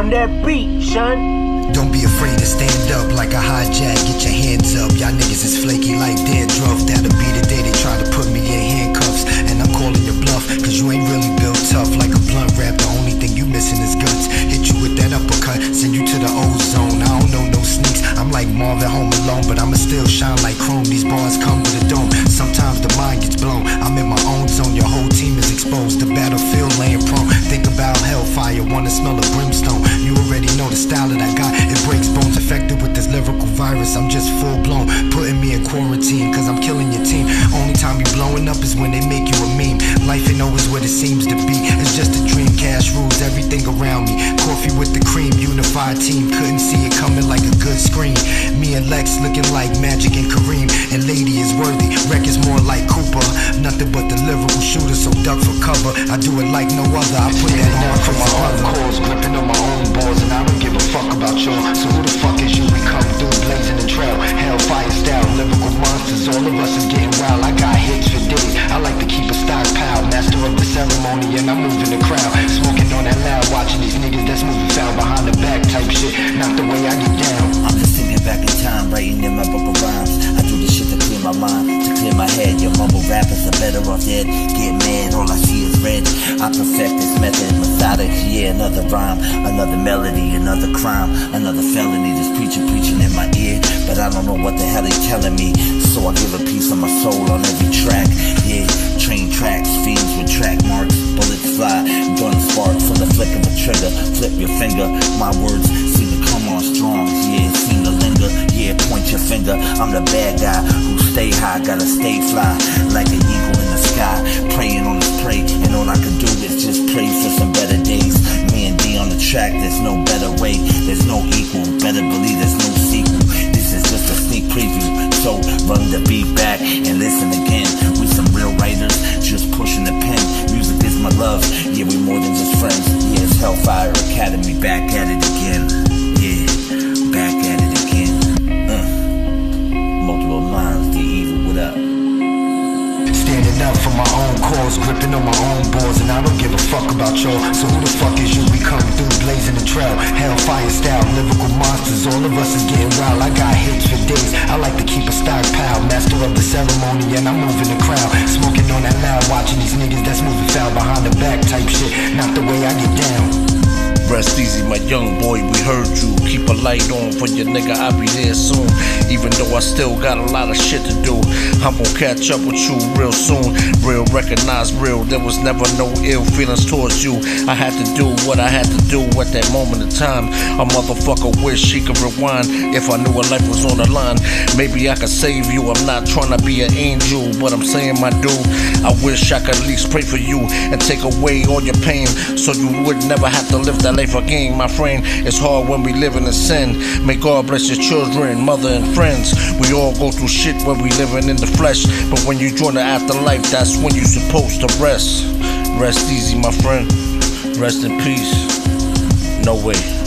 on that beat, son. Don't be afraid to stand up like a hijack, get your hands up. Y'all niggas is flaky like dandruff. That'll be the day they try to put me in handcuffs. And I'm calling your bluff, cause you ain't really built tough. Like a blunt wrap, the only thing you missing is guts. Hit you with that uppercut, send you to the ozone. I don't know no sneaks, I'm like Marvin Home Alone, but I'ma still shine like chrome. These bars come with a dome, sometimes the mind gets blown. I'm in my own zone, your whole team is exposed. The battlefield laying prone, think about hellfire, wanna smell a brimstone. You already know the style that I got, it breaks bones. Infected with this lyrical virus, I'm just full blown. Putting me in quarantine, cause I'm killing your team. Only time you blowing up is when they make you a meme. Life ain't always what it seems to be, it's just a dream. Cash rules everything around me, coffee with the cream. Unified team, couldn't see it coming like a good screen. Me and Lex looking like Magic and Kareem. And Lady is worthy, Wreck is more like Cooper. Nothing but the lyrical shooter, so duck for cover. I do it like no other, I put that on for my own cause. Gripping on my own balls, and I don't give a fuck about y'all. So who the fuck is you? We come through blazing the trail, hellfire style, lyrical monsters. All of us is getting wild, I got hits for days. I like to keep a stockpile, master of the ceremony, and I'm moving the crowd. Smoking on that loud, watching these niggas that's moving foul behind the back type shit, not the way I get down. I'm just thinking back in time, writing in my book of rhymes. I do this shit to clear my mind, to clear my head. Your mumble rappers are better off dead. Get mad, all I see is red. I perfect this method, methodic, yeah, another rhyme, another melody, another crime, another felony. This preacher preaching in my ear, but I don't know what the hell they telling me. So I give a piece of my soul on every track. Yeah, train tracks, fiends with track marks, bullets fly, guns spark from the flick of a trigger. Flip your finger, my words seem to come on strong. Yeah, seem to linger. Yeah, point your finger. I'm the bad guy who stay high, gotta stay fly like an eagle in the sky, praying on this prey. And all I can do is just pray for some better days. Me and D on the track, there's no better way, there's no equal. Better believe there's no sequel. This is just a sneak preview, so run the beat back and listen again. We some real writers, just pushing the pen. Music is my love, yeah, we more than just friends. Yeah, it's Hellfire Academy, back at it again. Yeah, back at it again. Multiple lines, the evil, what up? Standing up for my own cause, gripping on my own balls, and I don't give a fuck about y'all. So who the fuck is you? We come through blazing the trail, hellfire style, lyrical monsters. All of us is getting wild, I got hits for days. I like to keep a stockpile, master of the ceremony, and I'm moving the crowd. Smoking on that loud, watching these niggas that's moving foul behind the back type shit, not the way I get down. Rest easy, my young boy, we heard you. Keep a light on for your nigga, I'll be there soon. Even though I still got a lot of shit to do, I'm gon' catch up with you real soon. Real, recognize real, there was never no ill feelings towards you. I had to do what I had to do at that moment in time. A motherfucker wish he could rewind. If I knew a life was on the line, maybe I could save you. I'm not trying to be an angel, but I'm saying, my dude, I wish I could at least pray for you and take away all your pain, so you would never have to live that life again. My friend, it's hard when we live in a sin. May God bless your children, mother and friends. We all go through shit when we living in the flesh, but when you join the afterlife, that's when you supposed to rest. Rest easy, my friend. Rest in peace. No way.